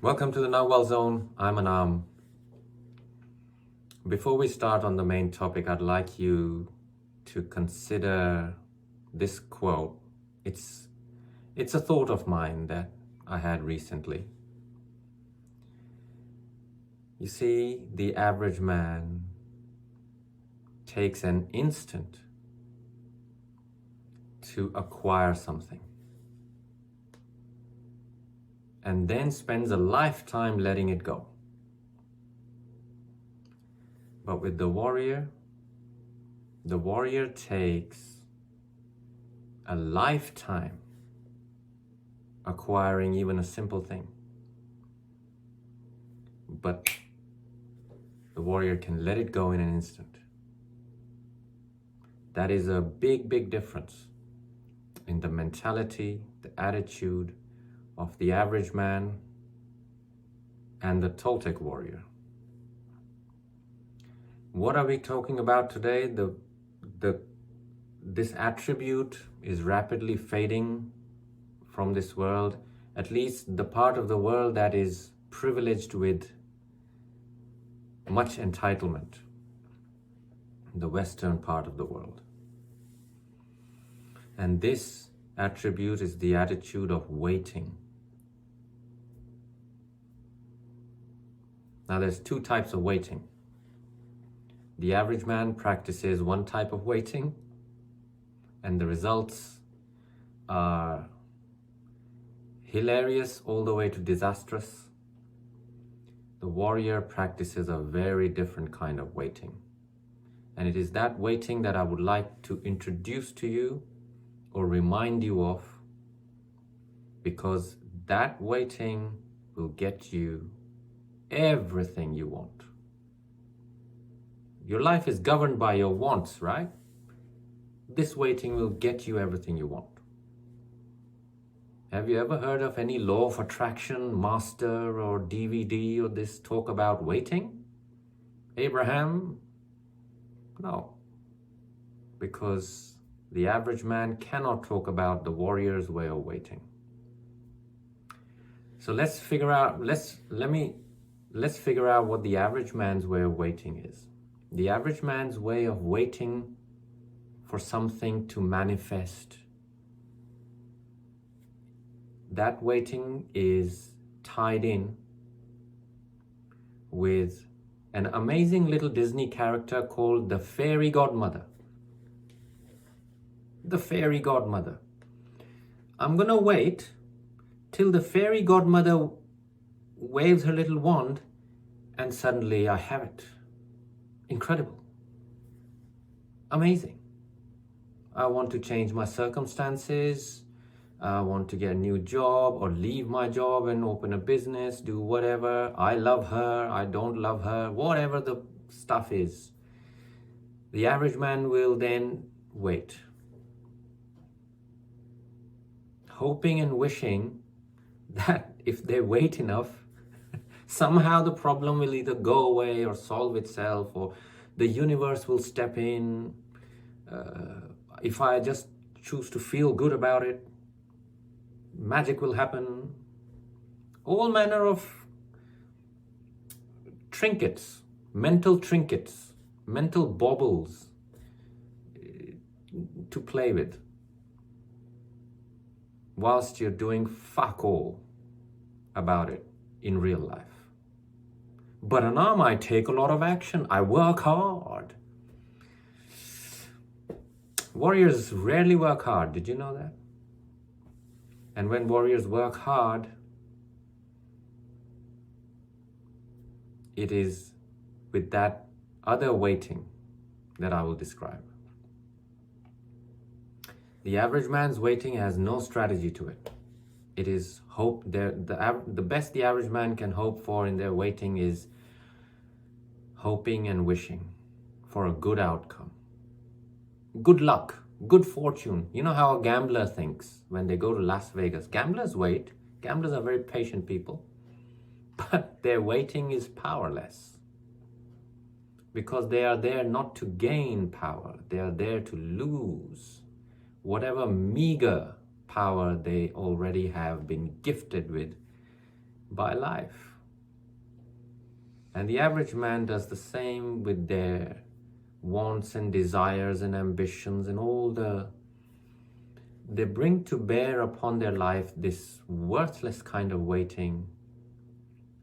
Welcome to the Nagual Zone. I'm Anaam. Before we start on the main topic, I'd like you to consider this quote. It's a thought of mine that I had recently. You see, the average man takes an instant to acquire something and then spends a lifetime letting it go. But with the warrior takes a lifetime acquiring even a simple thing. But the warrior can let it go in an instant. That is a big difference in the mentality, the attitude of the average man and the Toltec warrior. What are we talking about today? This attribute is rapidly fading from this world, at least the part of the world that is privileged with much entitlement, the Western part of the world. And this attribute is the attitude of waiting. Now there's two types of waiting. The average man practices one type of waiting, and the results are hilarious all the way to disastrous. The warrior practices a very different kind of waiting. And it is that waiting that I would like to introduce to you or remind you of, because that waiting will get you everything you want. Your life is governed by your wants, right? This waiting will get you everything you want. Have you ever heard of any law of attraction, master or DVD or this talk about waiting? Abraham? No. Because the average man cannot talk about the warrior's way of waiting. So let's figure out what the average man's way of waiting is. The average man's way of waiting for something to manifest, that waiting is tied in with an amazing little Disney character called the fairy godmother. The fairy godmother. I'm gonna wait till the fairy godmother waves her little wand and suddenly I have it. Incredible. Amazing. I want to change my circumstances. I want to get a new job or leave my job and open a business, do whatever. I love her, I don't love her, whatever the stuff is. The average man will then wait, hoping and wishing that if they wait enough, somehow the problem will either go away or solve itself, or the universe will step in. If I just choose to feel good about it, magic will happen. All manner of trinkets, mental baubles to play with, whilst you're doing fuck all about it in real life. But Anaam, I take a lot of action. I work hard. Warriors rarely work hard. Did you know that? And when warriors work hard, it is with that other waiting that I will describe. The average man's waiting has no strategy to it. It is hope. The best the average man can hope for in their waiting is hoping and wishing for a good outcome. Good luck, good fortune. You know how a gambler thinks when they go to Las Vegas. Gamblers wait. Gamblers are very patient people. But their waiting is powerless. Because they are there not to gain power. They are there to lose whatever meager power they already have been gifted with by life. And the average man does the same with their wants and desires and ambitions and all they bring to bear upon their life this worthless kind of waiting,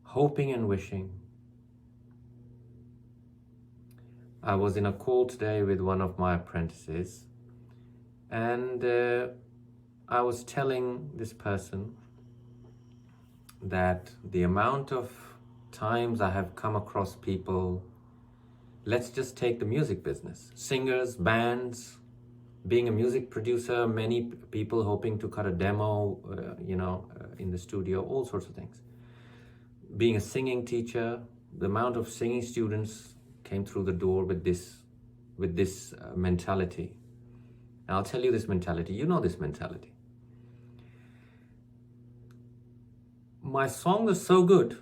hoping and wishing. I was in a call today with one of my apprentices, and I was telling this person that the amount of times I have come across people, let's just take the music business, singers, bands, being a music producer, many people hoping to cut a demo, in the studio, all sorts of things. Being a singing teacher, the amount of singing students came through the door with this mentality. And I'll tell you this mentality, you know this mentality. My song is so good,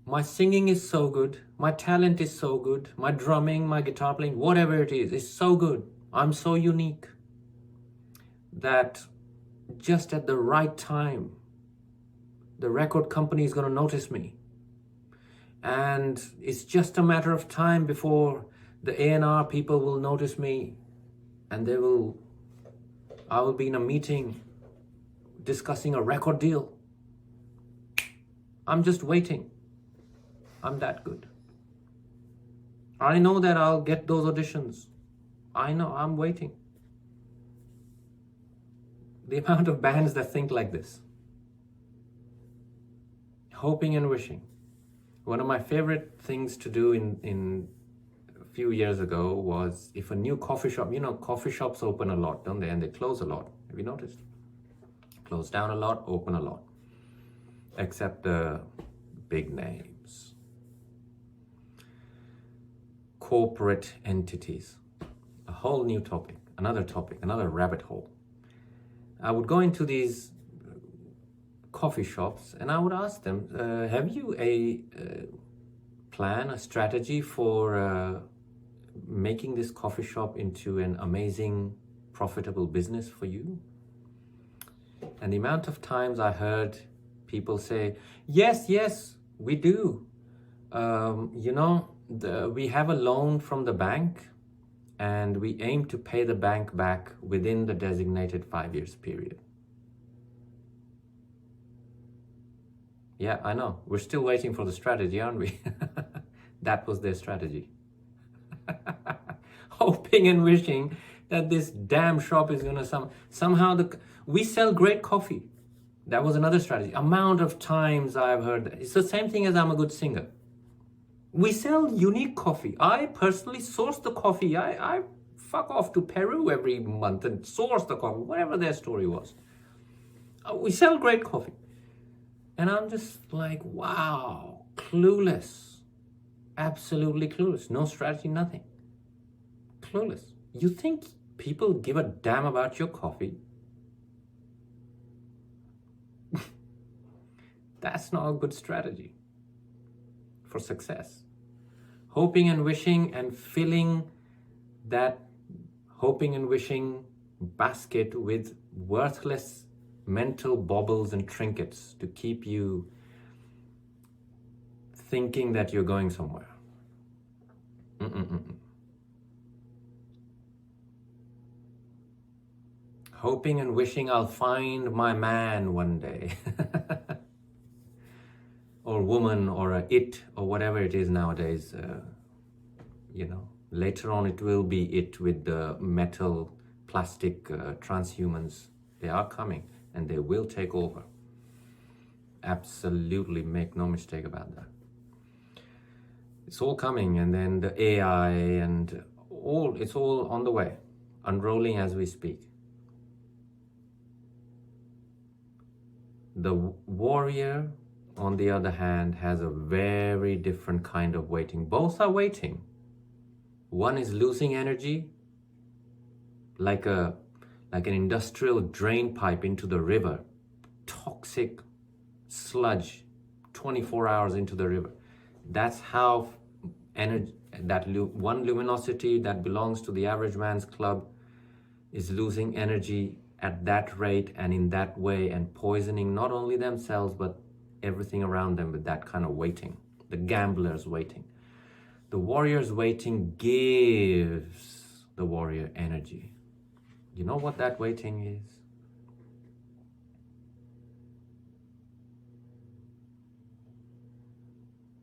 my singing is so good, my talent is so good, my drumming, my guitar playing, whatever it is so good. I'm so unique that just at the right time, the record company is going to notice me. And it's just a matter of time before the A&R people will notice me, and I will be in a meeting discussing a record deal. I'm just waiting. I'm that good. I know that I'll get those auditions. I know, I'm waiting. The amount of bands that think like this. Hoping and wishing. One of my favorite things to do in a few years ago was, if a new coffee shop, coffee shops open a lot, don't they? And they close a lot. Have you noticed? Close down a lot, open a lot. Except the big names. Corporate entities. A whole new topic, another rabbit hole. I would go into these coffee shops and I would ask them, have you a plan, a strategy for making this coffee shop into an amazing, profitable business for you? And the amount of times I heard people say, yes, we do. We have a loan from the bank, and we aim to pay the bank back within the designated 5 years period. Yeah, I know. We're still waiting for the strategy, aren't we? That was their strategy. Hoping and wishing that this damn shop is gonna somehow we sell great coffee. That was another strategy. Amount of times I've heard that. It's the same thing as I'm a good singer. We sell unique coffee. I personally source the coffee. I fuck off to Peru every month and source the coffee, whatever their story was. We sell great coffee. And I'm just like, wow, clueless. Absolutely clueless. No strategy, nothing. Clueless. You think people give a damn about your coffee? That's not a good strategy for success. Hoping and wishing and filling that hoping and wishing basket with worthless mental baubles and trinkets to keep you thinking that you're going somewhere. Hoping and wishing I'll find my man one day. Or woman, or a it, or whatever it is nowadays. Later on it will be it with the metal, plastic transhumans. They are coming and they will take over. Absolutely, make no mistake about that. It's all coming, and then the AI and it's all on the way, unrolling as we speak. The warrior, on the other hand, has a very different kind of waiting. Both are waiting. One is losing energy, like an industrial drain pipe into the river. Toxic sludge, 24 hours into the river. That's how energy, one luminosity that belongs to the average man's club is losing energy at that rate and in that way, and poisoning not only themselves but everything around them with that kind of waiting. The gambler's waiting. The warrior's waiting gives the warrior energy. You know what that waiting is?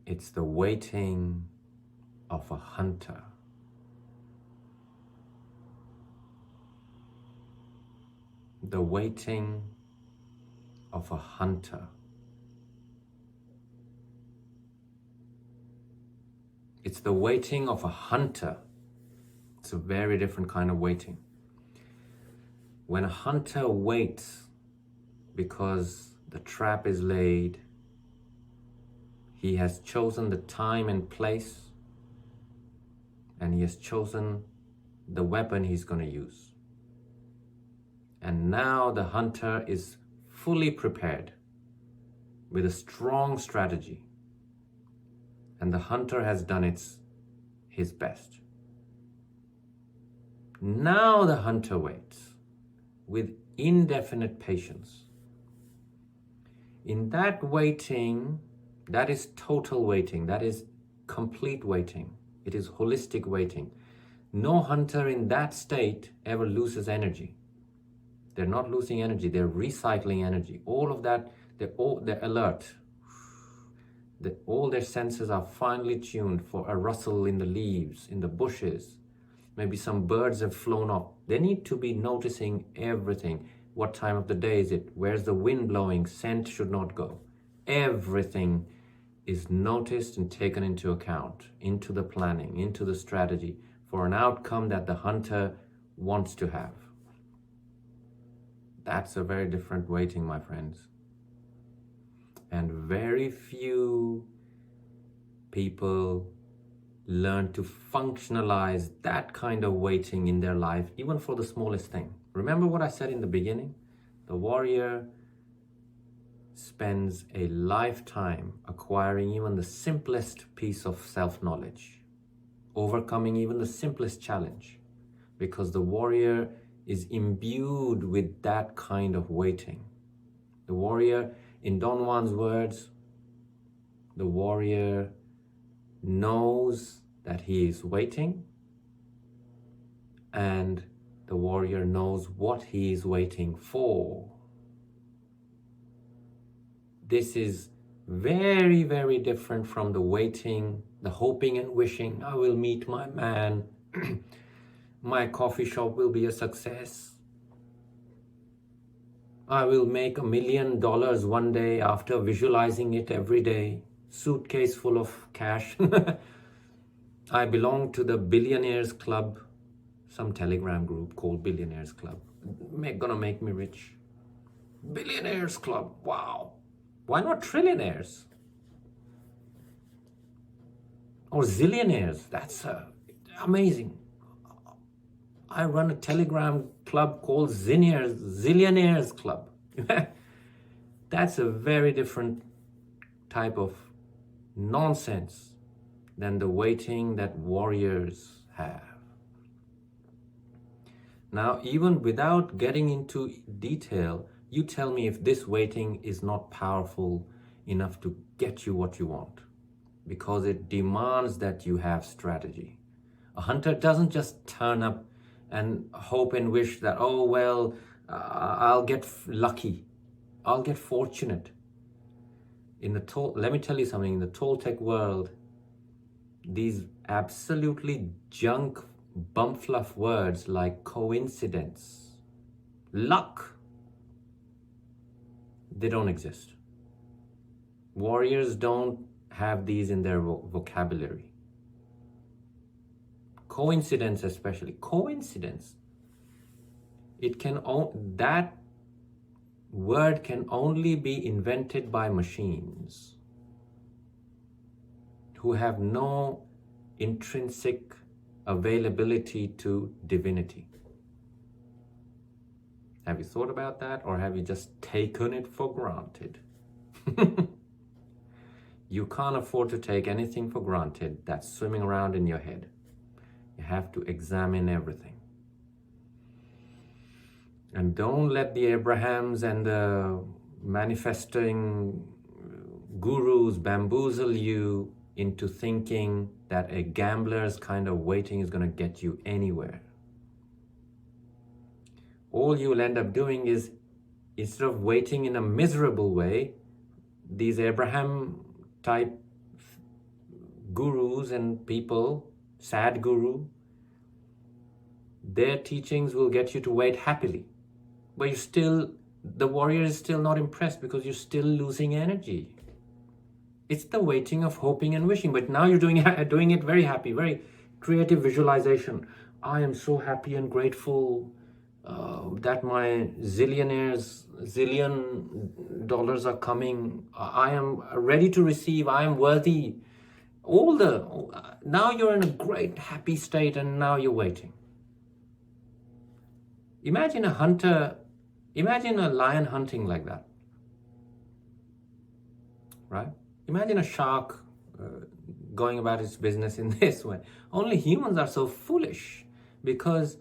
It's the waiting of a hunter. The waiting of a hunter. It's the waiting of a hunter. It's a very different kind of waiting. When a hunter waits because the trap is laid, he has chosen the time and place, and he has chosen the weapon he's going to use. And now the hunter is fully prepared with a strong strategy. And the hunter has done his best. Now the hunter waits with indefinite patience. In that waiting, that is total waiting, that is complete waiting. It is holistic waiting. No hunter in that state ever loses energy. They're not losing energy, they're recycling energy. All of that, they're alert. All their senses are finely tuned for a rustle in the leaves, in the bushes. Maybe some birds have flown off. They need to be noticing everything. What time of the day is it? Where's the wind blowing? Scent should not go. Everything is noticed and taken into account, into the planning, into the strategy for an outcome that the hunter wants to have. That's a very different waiting, my friends. And very few people learn to functionalize that kind of waiting in their life, even for the smallest thing. Remember what I said in the beginning? The warrior spends a lifetime acquiring even the simplest piece of self-knowledge, overcoming even the simplest challenge, because the warrior is imbued with that kind of waiting. The warrior, in Don Juan's words, the warrior knows that he is waiting, and the warrior knows what he is waiting for. This is very, very different from the waiting, the hoping and wishing. I will meet my man. My coffee shop will be a success. I will make $1 million one day after visualizing it every day. Suitcase full of cash. I belong to the Billionaires Club, some Telegram group called Billionaires Club. Gonna make me rich. Billionaires Club, wow. Why not trillionaires? Or zillionaires, that's amazing. I run a Telegram club called Zillionaires Club. That's a very different type of nonsense than the waiting that warriors have. Now, even without getting into detail, you tell me if this waiting is not powerful enough to get you what you want, because it demands that you have strategy. A hunter doesn't just turn up and hope and wish that, oh, well, I'll get lucky, I'll get fortunate. Let me tell you something, in the Toltec world, these absolutely junk, bumfluff words like coincidence, luck, they don't exist. Warriors don't have these in their vocabulary. Coincidence, especially coincidence, that word can only be invented by machines who have no intrinsic availability to divinity. Have you thought about that, or have you just taken it for granted? You can't afford to take anything for granted that's swimming around in your head. You have to examine everything. And don't let the Abrahams and the manifesting gurus bamboozle you into thinking that a gambler's kind of waiting is going to get you anywhere. All you'll end up doing is, instead of waiting in a miserable way, these Abraham type gurus and people, sad guru, their teachings will get you to wait happily. But the warrior is still not impressed because you're still losing energy. It's the waiting of hoping and wishing, but now you're doing it very happy, very creative visualization. I am so happy and grateful that my zillion dollars are coming. I am ready to receive. I am worthy. Now you're in a great happy state, and now you're waiting. Imagine a lion hunting like that, right? Imagine a shark going about its business in this way. Only humans are so foolish because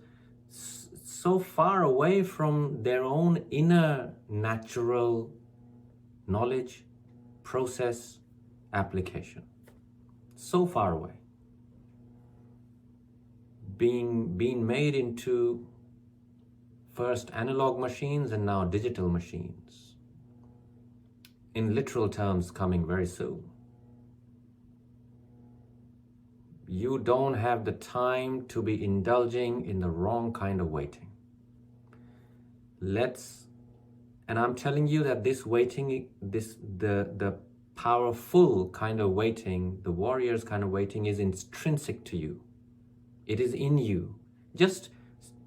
so far away from their own inner natural knowledge, process, application. So far away. Being made into first analog machines and now digital machines. In literal terms, coming very soon. You don't have the time to be indulging in the wrong kind of waiting. And I'm telling you that this waiting, the powerful kind of waiting, the warrior's kind of waiting is intrinsic to you. It is in you. Just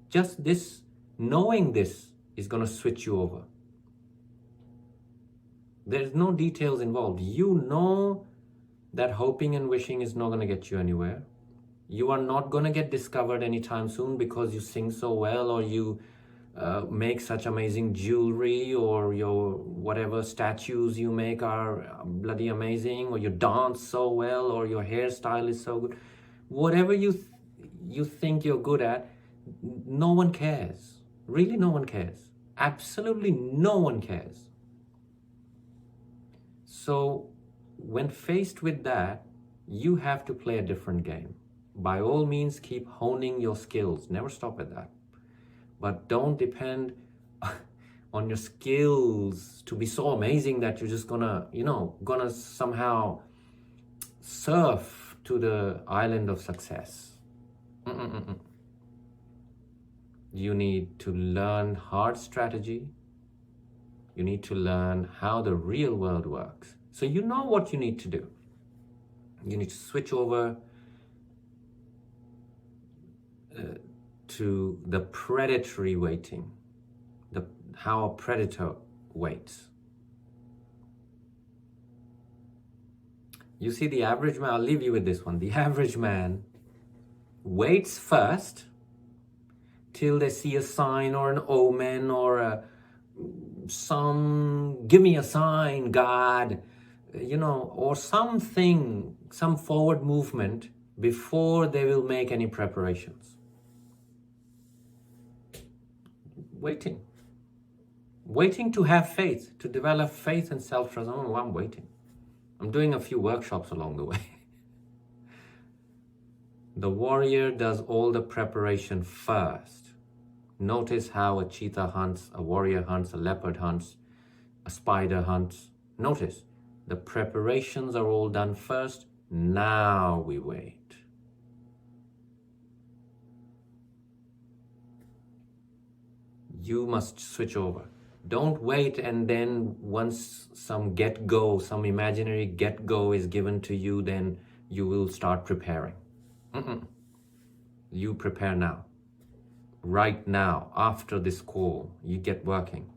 this, knowing this is going to switch you over. There's no details involved. You know that hoping and wishing is not going to get you anywhere. You are not going to get discovered anytime soon because you sing so well, or you make such amazing jewelry, or your whatever statues you make are bloody amazing, or you dance so well, or your hairstyle is so good. Whatever you think you're good at, no one cares. Really, no one cares. Absolutely no one cares. So when faced with that, you have to play a different game. By all means, keep honing your skills. Never stop at that. But don't depend on your skills to be so amazing that you're just gonna somehow surf to the island of success. You need to learn hard strategy. You need to learn how the real world works. So you know what you need to do. You need to switch over to the predatory waiting, how a predator waits. You see, the average man, I'll leave you with this one. The average man waits first till they see a sign or an omen or give me a sign, God, or something, some forward movement before they will make any preparations. Waiting to have faith, to develop faith and self-trust. Oh, I'm waiting. I'm doing a few workshops along the way. The warrior does all the preparation first. Notice how a cheetah hunts, a warrior hunts, a leopard hunts, a spider hunts. Notice, the preparations are all done first. Now we wait. You must switch over. Don't wait and then once some some imaginary get-go is given to you, then you will start preparing. You prepare now. Right now, after this call, you get working.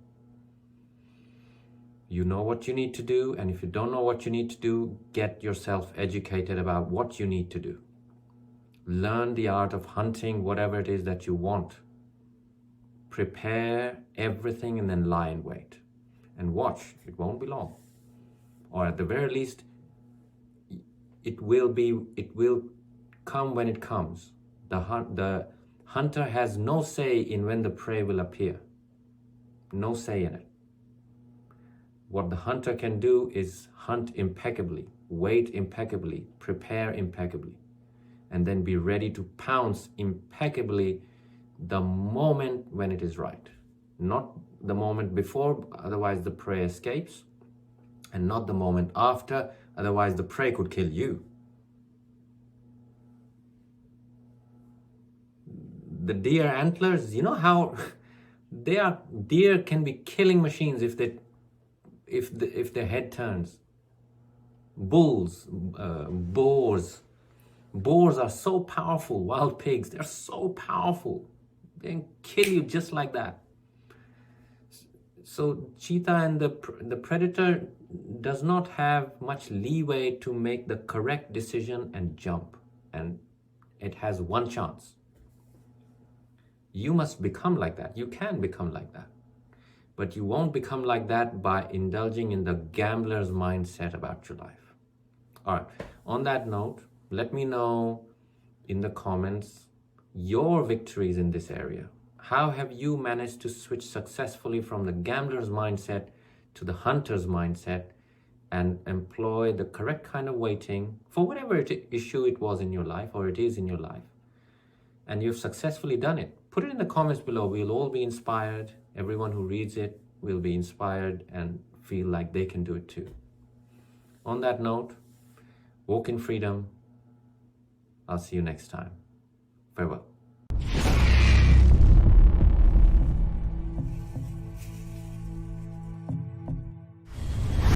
You know what you need to do, and if you don't know what you need to do, get yourself educated about what you need to do. Learn the art of hunting whatever it is that you want. Prepare everything and then lie in wait. And watch, it won't be long. Or at the very least, it will come when it comes. The hunter has no say in when the prey will appear. No say in it. What the hunter can do is hunt impeccably, wait impeccably, prepare impeccably, and then be ready to pounce impeccably the moment when it is right. Not the moment before, otherwise the prey escapes, and not the moment after, otherwise the prey could kill you. The deer antlers, you know how deer can be killing machines if their head turns. Bulls, boars are so powerful. Wild pigs, they're so powerful. They can kill you just like that. So cheetah and the predator does not have much leeway to make the correct decision and jump, and it has one chance. You must become like that. You can become like that. But you won't become like that by indulging in the gambler's mindset about your life. All right, on that note, let me know in the comments your victories in this area. How have you managed to switch successfully from the gambler's mindset to the hunter's mindset and employ the correct kind of waiting for whatever issue it was in your life or it is in your life? And you've successfully done it. Put it in the comments below. We'll all be inspired. Everyone who reads it will be inspired and feel like they can do it too. On that note, walk in freedom. I'll see you next time. Farewell.